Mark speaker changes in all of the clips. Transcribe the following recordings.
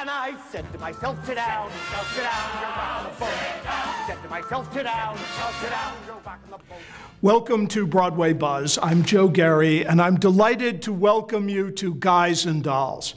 Speaker 1: And I said to myself, sit down, you're back on the boat. I said to myself, sit down, you're back on the boat.
Speaker 2: Welcome to Broadway Buzz. I'm Joe Garry, and I'm delighted to welcome you to Guys and Dolls.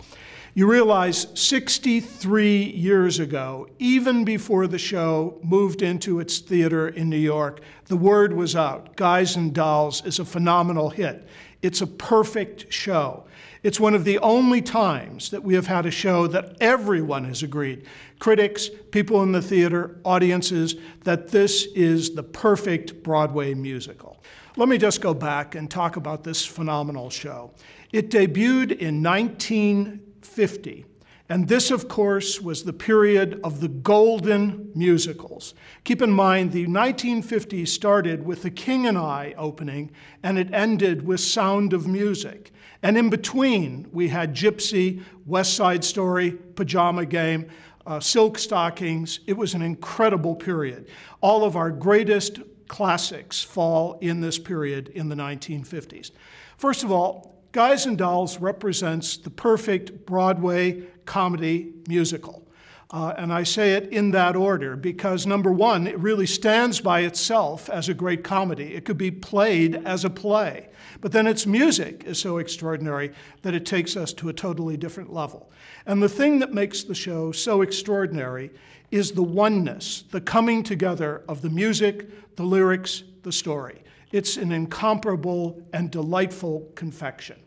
Speaker 2: You realize 63 years ago, even before the show moved into its theater in New York, the word was out. Guys and Dolls is a phenomenal hit. It's a perfect show. It's one of the only times that we have had a show that everyone has agreed, critics, people in the theater, audiences, that this is the perfect Broadway musical. Let me just go back and talk about this phenomenal show. It debuted in 1950, and this, of course, was the period of the golden musicals. Keep in mind, the 1950s started with The King and I opening, and it ended with Sound of Music. And in between, we had Gypsy, West Side Story, Pajama Game, Silk Stockings. It was an incredible period. All of our greatest classics fall in this period in the 1950s. First of all, Guys and Dolls represents the perfect Broadway comedy musical. And I say it in that order because, number one, it really stands by itself as a great comedy. It could be played as a play. But then its music is so extraordinary that it takes us to a totally different level. And the thing that makes the show so extraordinary is the oneness, the coming together of the music, the lyrics, the story. It's an incomparable and delightful confection.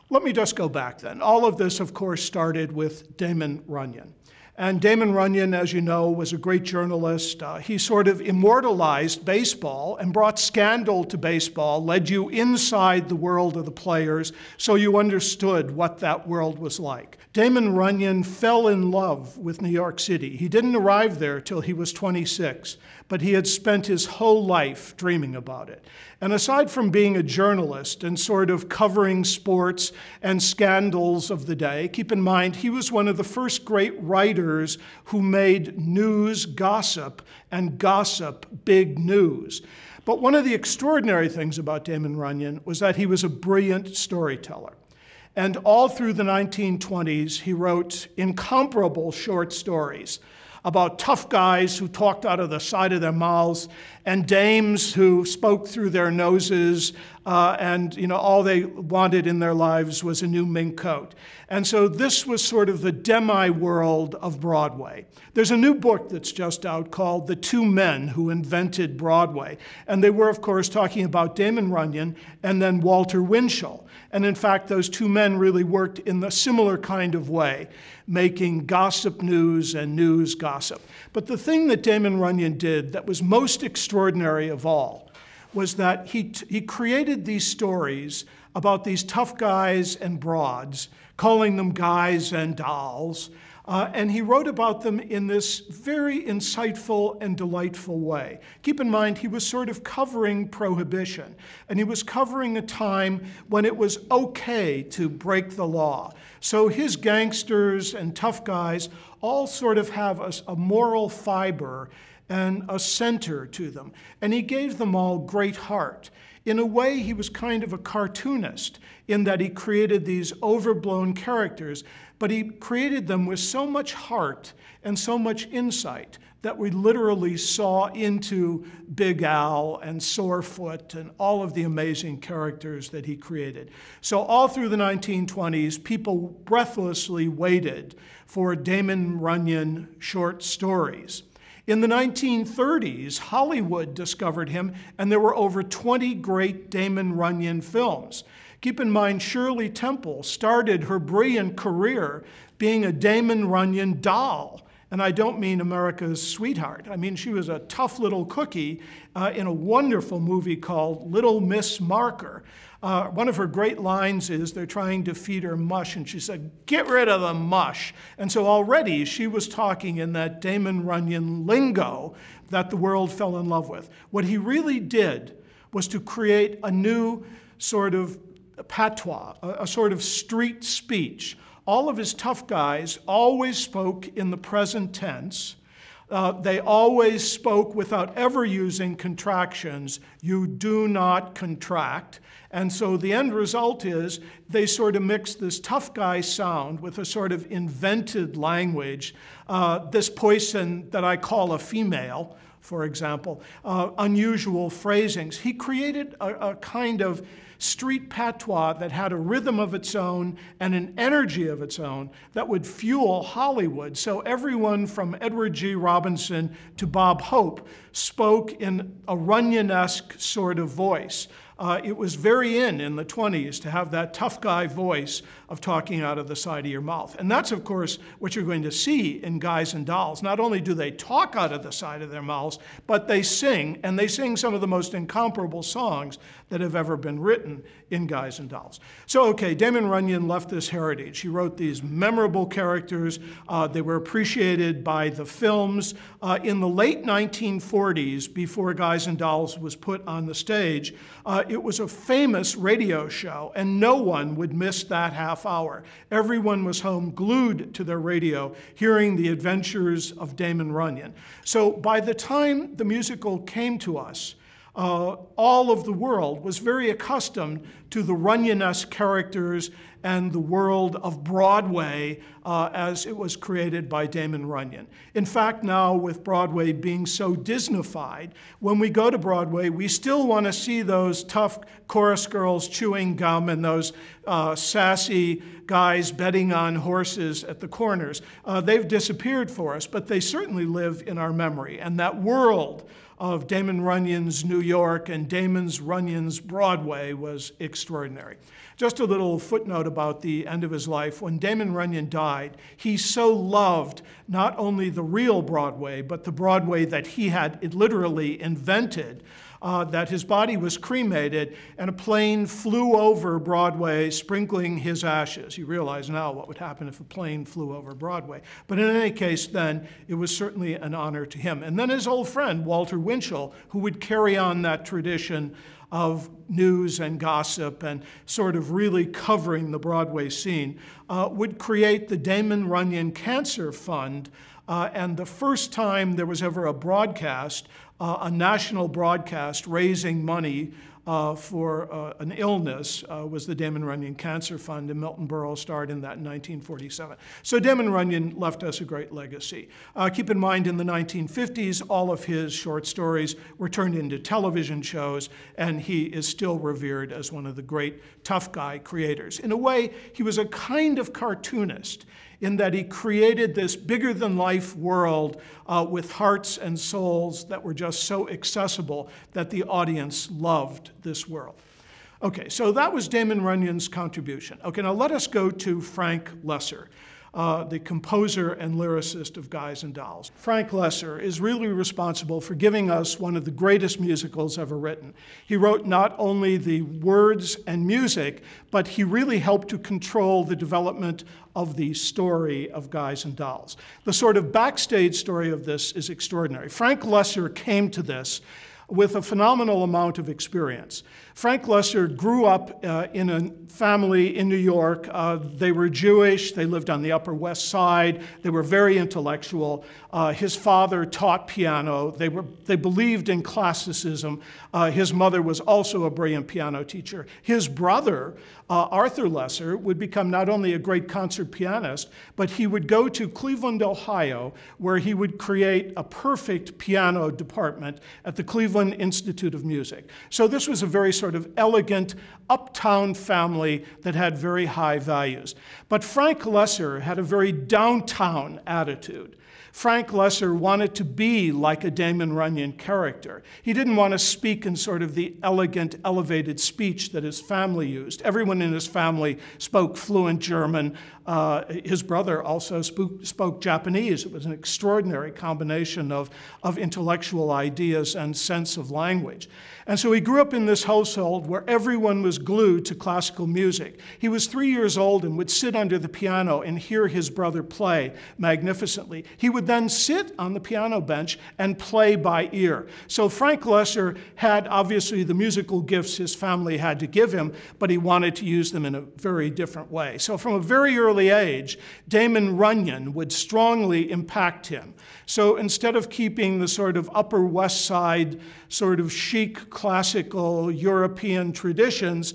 Speaker 2: Let me just go back then. All of this, of course, started with Damon Runyon. And Damon Runyon, as you know, was a great journalist. He sort of immortalized baseball and brought scandal to baseball, led you inside the world of the players so you understood what that world was like. Damon Runyon fell in love with New York City. He didn't arrive there till he was 26, but he had spent his whole life dreaming about it. And aside from being a journalist and sort of covering sports and scandals of the day, keep in mind he was one of the first great writers who made news gossip and gossip big news. But one of the extraordinary things about Damon Runyon was that he was a brilliant storyteller. And all through the 1920s, he wrote incomparable short stories about tough guys who talked out of the side of their mouths and dames who spoke through their noses and all they wanted in their lives was a new mink coat. And so this was sort of the demi-world of Broadway. There's a new book that's just out called The Two Men Who Invented Broadway. And they were, of course, talking about Damon Runyon and then Walter Winchell. And in fact, those two men really worked in a similar kind of way, making gossip news and news gossip. But the thing that Damon Runyon did that was most extraordinary of all was that he created these stories about these tough guys and broads, calling them guys and dolls, and he wrote about them in this very insightful and delightful way. Keep in mind, he was sort of covering Prohibition, and he was covering a time when it was okay to break the law. So his gangsters and tough guys all sort of have a moral fiber and a center to them. And he gave them all great heart. In a way, he was kind of a cartoonist in that he created these overblown characters, but he created them with so much heart and so much insight that we literally saw into Big Al and Sorefoot and all of the amazing characters that he created. So all through the 1920s, people breathlessly waited for Damon Runyon short stories. In the 1930s, Hollywood discovered him, and there were over 20 great Damon Runyon films. Keep in mind, Shirley Temple started her brilliant career being a Damon Runyon doll. And I don't mean America's sweetheart. I mean, she was a tough little cookie in a wonderful movie called Little Miss Marker. One of her great lines is they're trying to feed her mush, and she said, "Get rid of the mush." And so already she was talking in that Damon Runyon lingo that the world fell in love with. What he really did was to create a new sort of patois, a sort of street speech. All of his tough guys always spoke in the present tense. They always spoke without ever using contractions. You do not contract. And so the end result is they sort of mix this tough guy sound with a sort of invented language, this person that I call a female, for example, unusual phrasings. He created a kind of street patois that had a rhythm of its own and an energy of its own that would fuel Hollywood. So everyone from Edward G. Robinson to Bob Hope spoke in a Runyon-esque sort of voice. It was very in the 20s to have that tough guy voice of talking out of the side of your mouth. And that's, of course, what you're going to see in Guys and Dolls. Not only do they talk out of the side of their mouths, but they sing, and they sing some of the most incomparable songs that have ever been written in Guys and Dolls. So, okay, Damon Runyon left this heritage. He wrote these memorable characters. They were appreciated by the films. In the late 1940s, before Guys and Dolls was put on the stage, it was a famous radio show, and no one would miss that half hour. Everyone was home glued to their radio, hearing the adventures of Damon Runyon. So by the time the musical came to us, all of the world was very accustomed to the Runyon-esque characters and the world of Broadway as it was created by Damon Runyon. In fact, now with Broadway being so Disneyfied, when we go to Broadway, we still want to see those tough chorus girls chewing gum and those sassy guys betting on horses at the corners. They've disappeared for us, but they certainly live in our memory. And that world of Damon Runyon's New York and Damon Runyon's Broadway was extraordinary. Just a little footnote about the end of his life. When Damon Runyon died, he so loved not only the real Broadway, but the Broadway that he had literally invented, that his body was cremated and a plane flew over Broadway, sprinkling his ashes. You realize now what would happen if a plane flew over Broadway. But in any case, then, it was certainly an honor to him. And then his old friend, Walter Winchell, who would carry on that tradition of news and gossip and sort of really covering the Broadway scene, would create the Damon Runyon Cancer Fund. And the first time there was ever a broadcast, a national broadcast raising money for an illness was the Damon Runyon Cancer Fund, and Milton Berle starred in that in 1947. So Damon Runyon left us a great legacy. Keep in mind, in the 1950s, all of his short stories were turned into television shows, and he is still revered as one of the great tough guy creators. In a way, he was a kind of cartoonist, in that he created this bigger-than-life world with hearts and souls that were just so accessible that the audience loved this world. Okay, so that was Damon Runyon's contribution. Okay, now let us go to Frank Loesser, the composer and lyricist of Guys and Dolls. Frank Loesser is really responsible for giving us one of the greatest musicals ever written. He wrote not only the words and music, but he really helped to control the development of the story of Guys and Dolls. The sort of backstage story of this is extraordinary. Frank Loesser came to this with a phenomenal amount of experience. Frank Loesser grew up in a family in New York. They were Jewish. They lived on the Upper West Side. They were very intellectual. His father taught piano. They believed in classicism. His mother was also a brilliant piano teacher. His brother, Arthur Loesser, would become not only a great concert pianist, but he would go to Cleveland, Ohio, where he would create a perfect piano department at the Cleveland Institute of Music. So this was a very sort of elegant, uptown family that had very high values. But Frank Loesser had a very downtown attitude. Frank Loesser wanted to be like a Damon Runyon character. He didn't want to speak in sort of the elegant, elevated speech that his family used. Everyone in his family spoke fluent German. His brother also spoke Japanese. It was an extraordinary combination of intellectual ideas and sense of language. And so he grew up in this household where everyone was glued to classical music. He was 3 years old and would sit under the piano and hear his brother play magnificently. He would then sit on the piano bench and play by ear. So Frank Loesser had obviously the musical gifts his family had to give him, but he wanted to use them in a very different way. So from a very early early age, Damon Runyon would strongly impact him. So instead of keeping the sort of Upper West Side sort of chic, classical European traditions,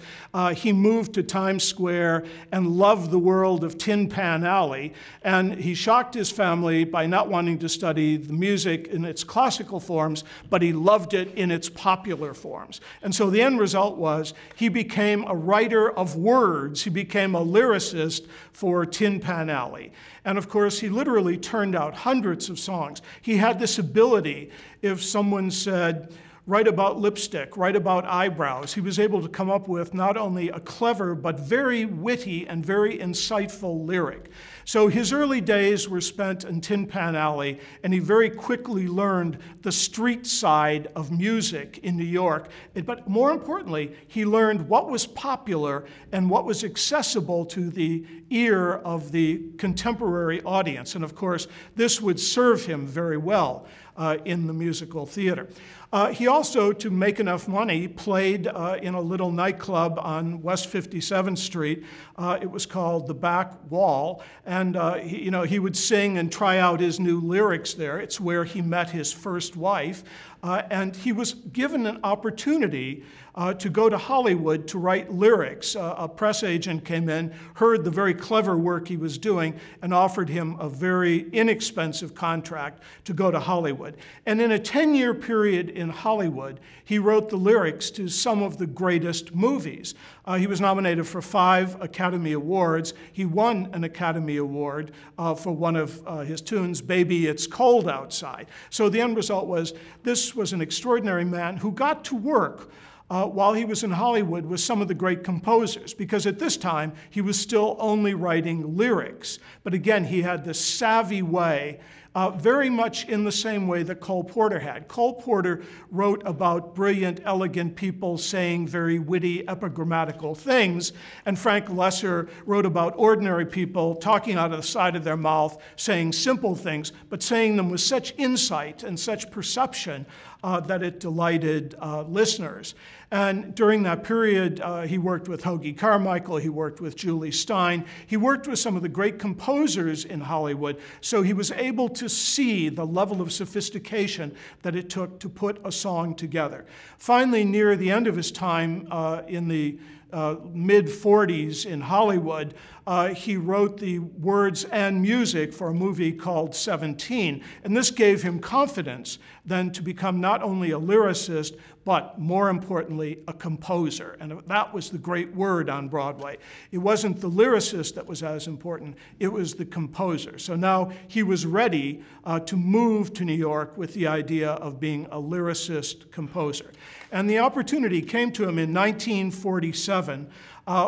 Speaker 2: he moved to Times Square and loved the world of Tin Pan Alley. And he shocked his family by not wanting to study the music in its classical forms, but he loved it in its popular forms. And so the end result was he became a writer of words. He became a lyricist for Tin Pan Alley. And of course, he literally turned out hundreds of songs. He had this ability, if someone said, write about lipstick, write about eyebrows, he was able to come up with not only a clever, but very witty and very insightful lyric. So his early days were spent in Tin Pan Alley, and he very quickly learned the street side of music in New York. But more importantly, he learned what was popular and what was accessible to the ear of the contemporary audience. And of course, this would serve him very well in the musical theater. He also, to make enough money, played in a little nightclub on West 57th Street. It was called The Back Wall, and he would sing and try out his new lyrics there. It's where he met his first wife, and he was given an opportunity to go to Hollywood to write lyrics. A press agent came in, heard the very clever work he was doing, and offered him a very inexpensive contract to go to Hollywood. And in a 10-year period in Hollywood, he wrote the lyrics to some of the greatest movies. He was nominated for 5 Academy Awards. He won an Academy Award for one of his tunes, Baby It's Cold Outside. So the end result was, this was an extraordinary man who got to work while he was in Hollywood with some of the great composers, because at this time he was still only writing lyrics. But again, he had this savvy way, very much in the same way that Cole Porter had. Cole Porter wrote about brilliant, elegant people saying very witty, epigrammatical things, and Frank Loesser wrote about ordinary people talking out of the side of their mouth, saying simple things, but saying them with such insight and such perception that it delighted listeners. And during that period, he worked with Hoagy Carmichael, he worked with Julie Stein, he worked with some of the great composers in Hollywood, so he was able to see the level of sophistication that it took to put a song together. Finally, near the end of his time in the mid-40s in Hollywood, he wrote the words and music for a movie called 17. And this gave him confidence then to become not only a lyricist, but more importantly, a composer. And that was the great word on Broadway. It wasn't the lyricist that was as important, it was the composer. So now he was ready to move to New York with the idea of being a lyricist composer. And the opportunity came to him in 1947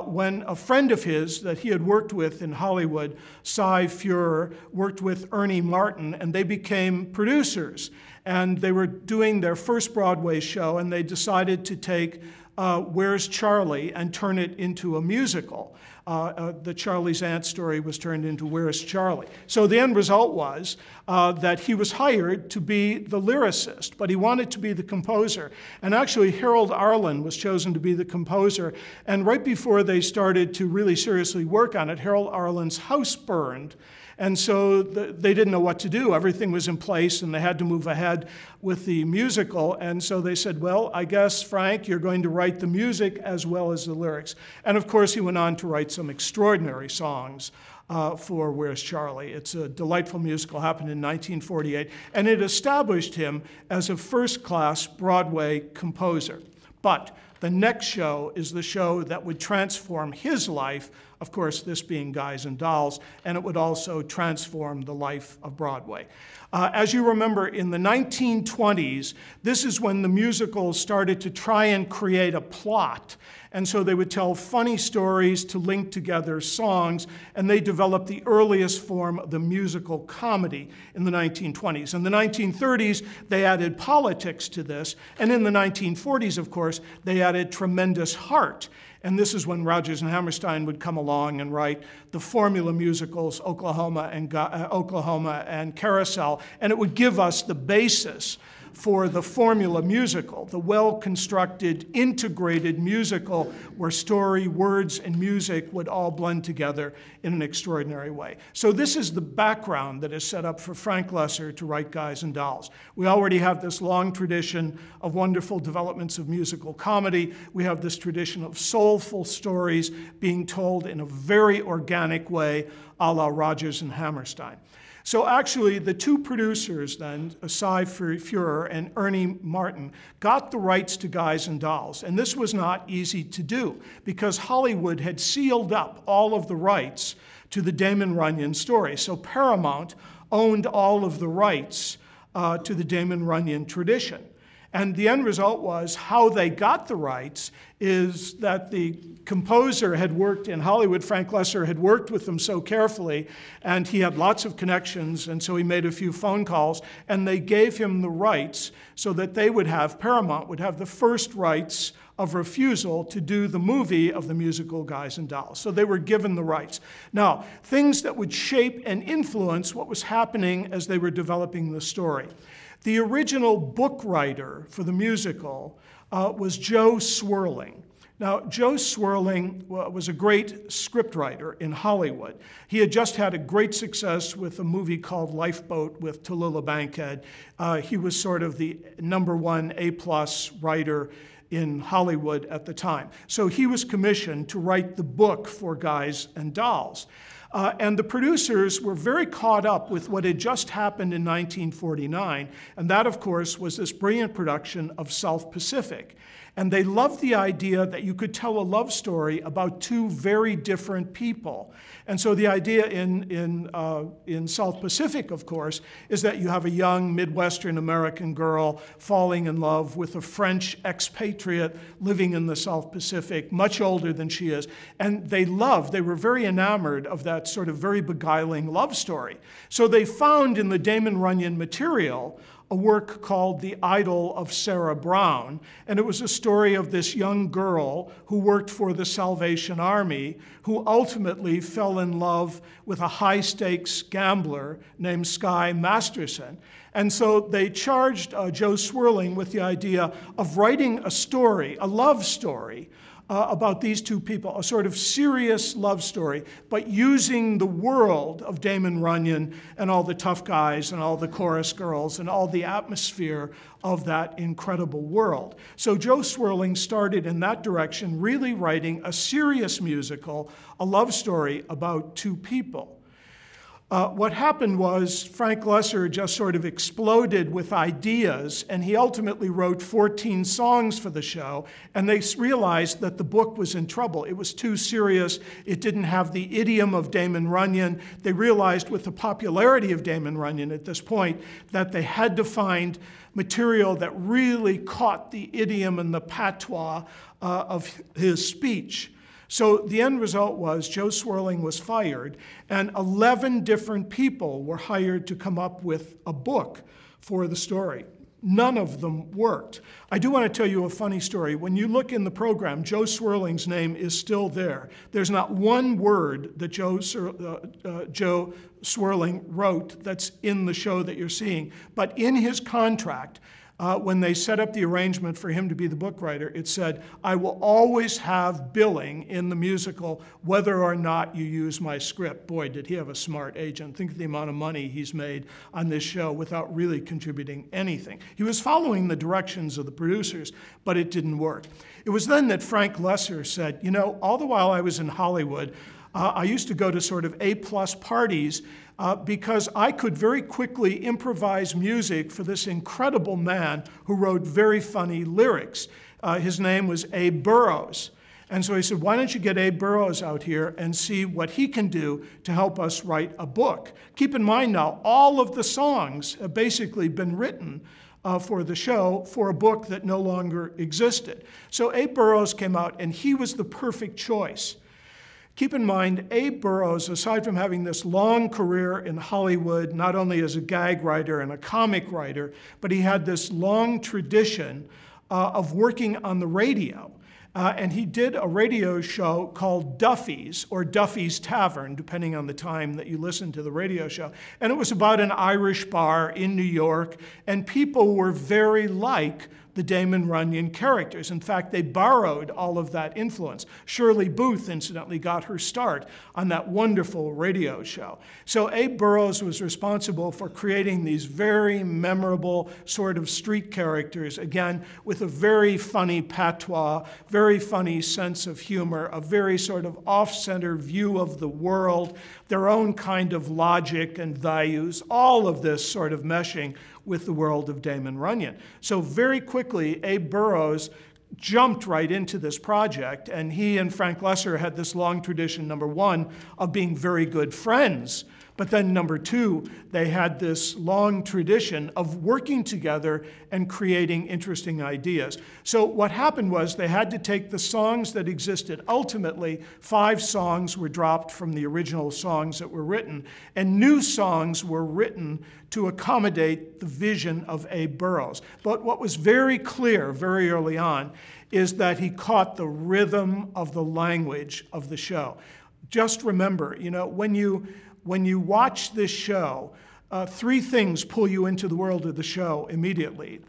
Speaker 2: when a friend of his that he had worked with in Hollywood, Cy Feuer, worked with Ernie Martin, and they became producers. And they were doing their first Broadway show, and they decided to take Where's Charlie and turn it into a musical. The Charlie's Aunt story was turned into Where's Charlie. So the end result was that he was hired to be the lyricist, but he wanted to be the composer. And actually, Harold Arlen was chosen to be the composer. And right before they started to really seriously work on it, Harold Arlen's house burned. And so they didn't know what to do. Everything was in place, and they had to move ahead with the musical. And so they said, well, I guess, Frank, you're going to write the music as well as the lyrics. And of course, he went on to write some extraordinary songs for Where's Charlie. It's a delightful musical, happened in 1948, and it established him as a first-class Broadway composer. But the next show is the show that would transform his life, of course, this being Guys and Dolls, and it would also transform the life of Broadway. As you remember, in the 1920s, this is when the musicals started to try and create a plot. And so they would tell funny stories to link together songs, and they developed the earliest form of the musical comedy in the 1920s. In the 1930s, they added politics to this, and in the 1940s, of course, they added tremendous heart. And this is when Rodgers and Hammerstein would come along and write the formula musicals, Oklahoma and Carousel, and it would give us the basis for the formula musical, the well-constructed, integrated musical where story, words, and music would all blend together in an extraordinary way. So this is the background that is set up for Frank Loesser to write Guys and Dolls. We already have this long tradition of wonderful developments of musical comedy. We have this tradition of soulful stories being told in a very organic way, a la Rodgers and Hammerstein. So actually, the two producers then, Cy Feuer and Ernie Martin, got the rights to Guys and Dolls. And this was not easy to do because Hollywood had sealed up all of the rights to the Damon Runyon story. So Paramount owned all of the rights to the Damon Runyon tradition. And the end result was how they got the rights is that the composer had worked in Hollywood. Frank Loesser had worked with them so carefully, and he had lots of connections, and so he made a few phone calls, and they gave him the rights so that they would have, Paramount would have the first rights of refusal to do the movie of the musical Guys and Dolls. So they were given the rights. Now, things that would shape and influence what was happening as they were developing the story. The original book writer for the musical was Joe Swirling. Now, Joe Swirling was a great scriptwriter in Hollywood. He had just had a great success with a movie called Lifeboat with Tallulah Bankhead. He was sort of the #1 A+ writer in Hollywood at the time. So he was commissioned to write the book for Guys and Dolls. And the producers were very caught up with what had just happened in 1949, and that, of course, was this brilliant production of South Pacific. And they loved the idea that you could tell a love story about two very different people. And so the idea in South Pacific, of course, is that you have a young Midwestern American girl falling in love with a French expatriate living in the South Pacific, much older than she is. And they were very enamored of that sort of very beguiling love story. So they found in the Damon Runyon material a work called The Idol of Sarah Brown, and it was a story of this young girl who worked for the Salvation Army, who ultimately fell in love with a high-stakes gambler named Sky Masterson. And so they charged Joe Swirling with the idea of writing a story, a love story, about these two people, a sort of serious love story, but using the world of Damon Runyon and all the tough guys and all the chorus girls and all the atmosphere of that incredible world. So Joe Swirling started in that direction, really writing a serious musical, a love story about two people. What happened was Frank Loesser just sort of exploded with ideas, and he ultimately wrote 14 songs for the show, and they realized that the book was in trouble. It was too serious. It didn't have the idiom of Damon Runyon. They realized with the popularity of Damon Runyon at this point that they had to find material that really caught the idiom and the patois of his speech. So the end result was Joe Swirling was fired, and 11 different people were hired to come up with a book for the story. None of them worked. I do want to tell you a funny story. When you look in the program, Joe Swirling's name is still there. There's not one word that Joe Swirling wrote that's in the show that you're seeing, but in his contract, when they set up the arrangement for him to be the book writer, it said, I will always have billing in the musical whether or not you use my script. Boy, did he have a smart agent. Think of the amount of money he's made on this show without really contributing anything. He was following the directions of the producers, but it didn't work. It was then that Frank Loesser said, you know, all the while I was in Hollywood, I used to go to sort of A+ parties because I could very quickly improvise music for this incredible man who wrote very funny lyrics. His name was Abe Burrows. And so he said, why don't you get Abe Burrows out here and see what he can do to help us write a book? Keep in mind now, all of the songs have basically been written for the show for a book that no longer existed. So Abe Burrows came out, and he was the perfect choice. Keep in mind, Abe Burrows, aside from having this long career in Hollywood, not only as a gag writer and a comic writer, but he had this long tradition of working on the radio. And he did a radio show called Duffy's, or Duffy's Tavern, depending on the time that you listen to the radio show. And it was about an Irish bar in New York, and people were very like the Damon Runyon characters. In fact, they borrowed all of that influence. Shirley Booth, incidentally, got her start on that wonderful radio show. So Abe Burrows was responsible for creating these very memorable sort of street characters, again, with a very funny patois, very funny sense of humor, a very sort of off-center view of the world, their own kind of logic and values, all of this sort of meshing with the world of Damon Runyon. So very quickly, Abe Burrows jumped right into this project, and he and Frank Loesser had this long tradition, number one, of being very good friends. But then number two, they had this long tradition of working together and creating interesting ideas. So what happened was they had to take the songs that existed. Ultimately, 5 songs were dropped from the original songs that were written, and new songs were written to accommodate the vision of Abe Burrows. But what was very clear very early on is that he caught the rhythm of the language of the show. Just remember, you know, when you watch this show, 3 things pull you into the world of the show immediately.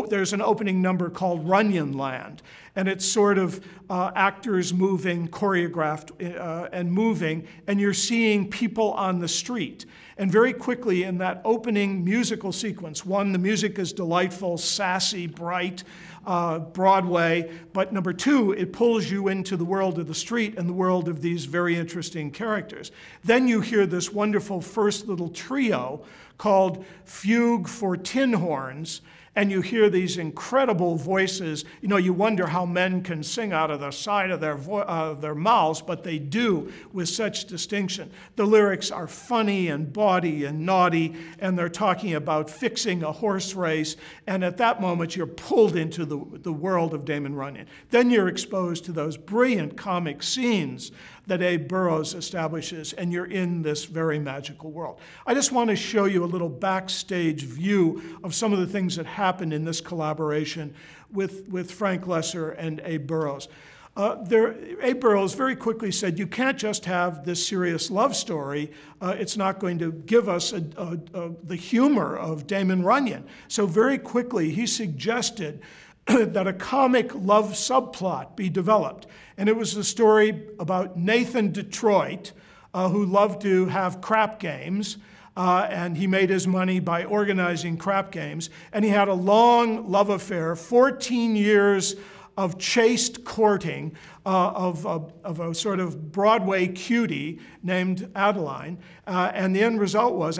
Speaker 2: There's an opening number called Runyon Land, and it's sort of actors moving, choreographed and moving, and you're seeing people on the street. And very quickly in that opening musical sequence, one, the music is delightful, sassy, bright, Broadway, but number 2, it pulls you into the world of the street and the world of these very interesting characters. Then you hear this wonderful first little trio called Fugue for Tin Horns, and you hear these incredible voices. You know, you wonder how men can sing out of the side of their mouths, but they do with such distinction. The lyrics are funny and bawdy and naughty, and they're talking about fixing a horse race, and at that moment you're pulled into the world of Damon Runyon. Then you're exposed to those brilliant comic scenes that Abe Burrows establishes, and you're in this very magical world. I just want to show you a little backstage view of some of the things that happened in this collaboration with Frank Loesser and Abe Burrows. Abe Burrows very quickly said, you can't just have this serious love story. It's not going to give us the humor of Damon Runyon. So very quickly he suggested that a comic love subplot be developed. And it was a story about Nathan Detroit, who loved to have crap games, and he made his money by organizing crap games. And he had a long love affair, 14 years of chaste courting of a sort of Broadway cutie named Adelaide, and the end result was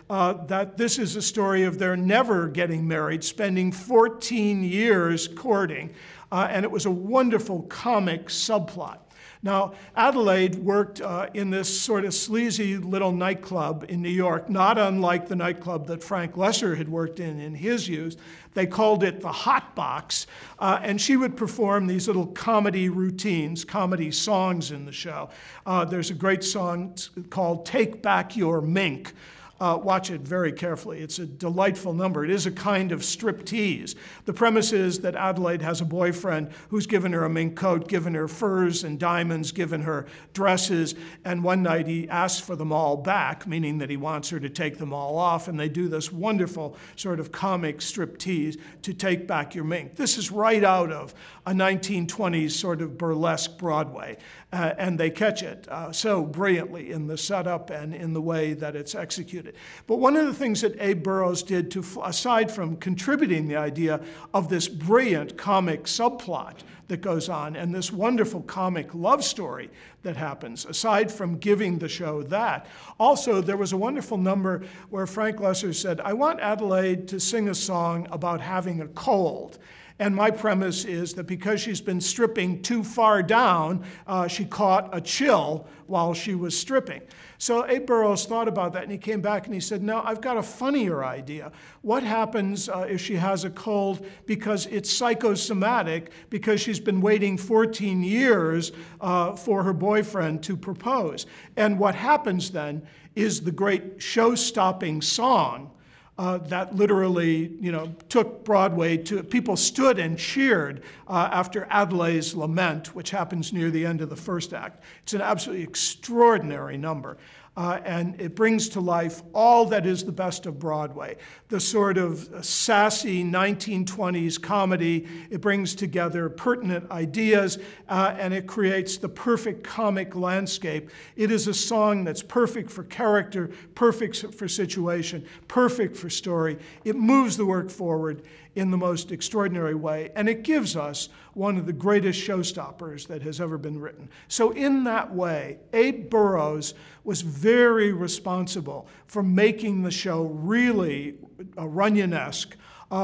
Speaker 2: that this is a story of their never getting married, spending 14 years courting, and it was a wonderful comic subplot. Now, Adelaide worked in this sort of sleazy little nightclub in New York, not unlike the nightclub that Frank Loesser had worked in his youth. They called it the Hot Box, and she would perform these little comedy routines, comedy songs in the show. There's a great song called Take Back Your Mink. Watch it very carefully. It's a delightful number. It is a kind of striptease. The premise is that Adelaide has a boyfriend who's given her a mink coat, given her furs and diamonds, given her dresses, and one night he asks for them all back, meaning that he wants her to take them all off, and they do this wonderful sort of comic striptease to take back your mink. This is right out of a 1920s sort of burlesque Broadway, and they catch it so brilliantly in the setup and in the way that it's executed. But one of the things that Abe Burrows did, aside from contributing the idea of this brilliant comic subplot that goes on and this wonderful comic love story that happens, aside from giving the show that, also there was a wonderful number where Frank Loesser said, I want Adelaide to sing a song about having a cold. And my premise is that because she's been stripping too far down, she caught a chill while she was stripping. So Abe Burrows thought about that, and he came back and he said, no, I've got a funnier idea. What happens if she has a cold because it's psychosomatic, because she's been waiting 14 years for her boyfriend to propose? And what happens then is the great show-stopping song that literally, took Broadway to, people stood and cheered after Adelaide's Lament, which happens near the end of the first act. It's an absolutely extraordinary number. And it brings to life all that is the best of Broadway. The sort of sassy 1920s comedy, it brings together pertinent ideas, and it creates the perfect comic landscape. It is a song that's perfect for character, perfect for situation, perfect for story. It moves the work forward in the most extraordinary way, and it gives us one of the greatest showstoppers that has ever been written. So in that way, Abe Burrows was very responsible for making the show really Runyon-esque,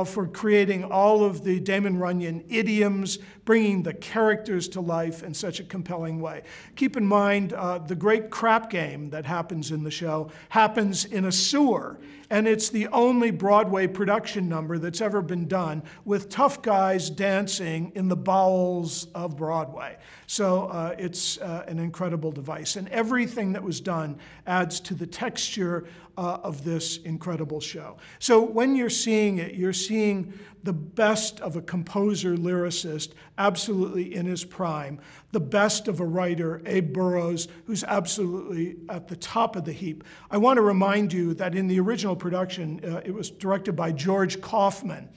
Speaker 2: for creating all of the Damon Runyon idioms, bringing the characters to life in such a compelling way. Keep in mind, the great crap game that happens in the show happens in a sewer, and it's the only Broadway production number that's ever been done with tough guys dancing in the bowels of Broadway. So it's an incredible device, and everything that was done adds to the texture of this incredible show. So when you're seeing it, you're seeing the best of a composer, lyricist, absolutely in his prime, the best of a writer, Abe Burrows, who's absolutely at the top of the heap. I want to remind you that in the original production, it was directed by George Kaufman.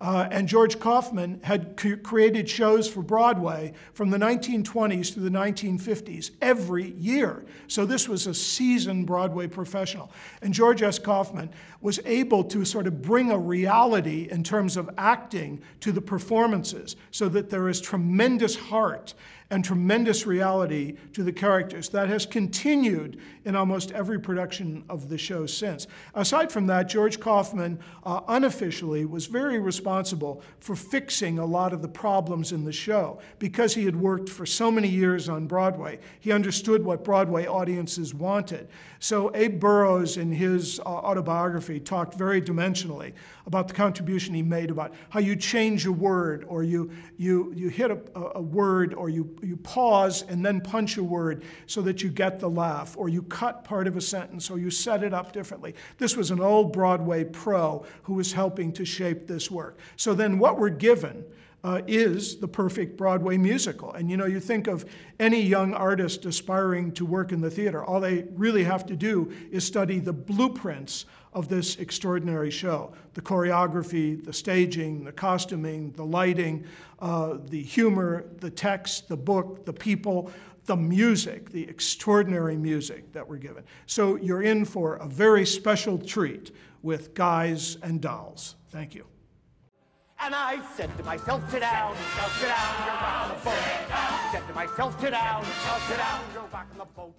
Speaker 2: And George Kaufman had created shows for Broadway from the 1920s to the 1950s every year. So this was a seasoned Broadway professional. And George S. Kaufman was able to sort of bring a reality in terms of acting to the performances so that there is tremendous heart and tremendous reality to the characters. That has continued in almost every production of the show since. Aside from that, George Kaufman unofficially was very responsible for fixing a lot of the problems in the show. Because he had worked for so many years on Broadway, he understood what Broadway audiences wanted. So Abe Burrows, in his autobiography, talked very dimensionally about the contribution he made about how you change a word, or you hit a word, or you pause and then punch a word so that you get the laugh, or you cut part of a sentence, or you set it up differently. This was an old Broadway pro who was helping to shape this work. So then what we're given is the perfect Broadway musical. And you think of any young artist aspiring to work in the theater, all they really have to do is study the blueprints of this extraordinary show. The choreography, the staging, the costuming, the lighting, the humor, the text, the book, the people, the music, the extraordinary music that we're given. So you're in for a very special treat with Guys and Dolls. Thank you.
Speaker 1: And I said to myself, sit down, you're back on the boat. Said to myself, sit down, you're back on the boat.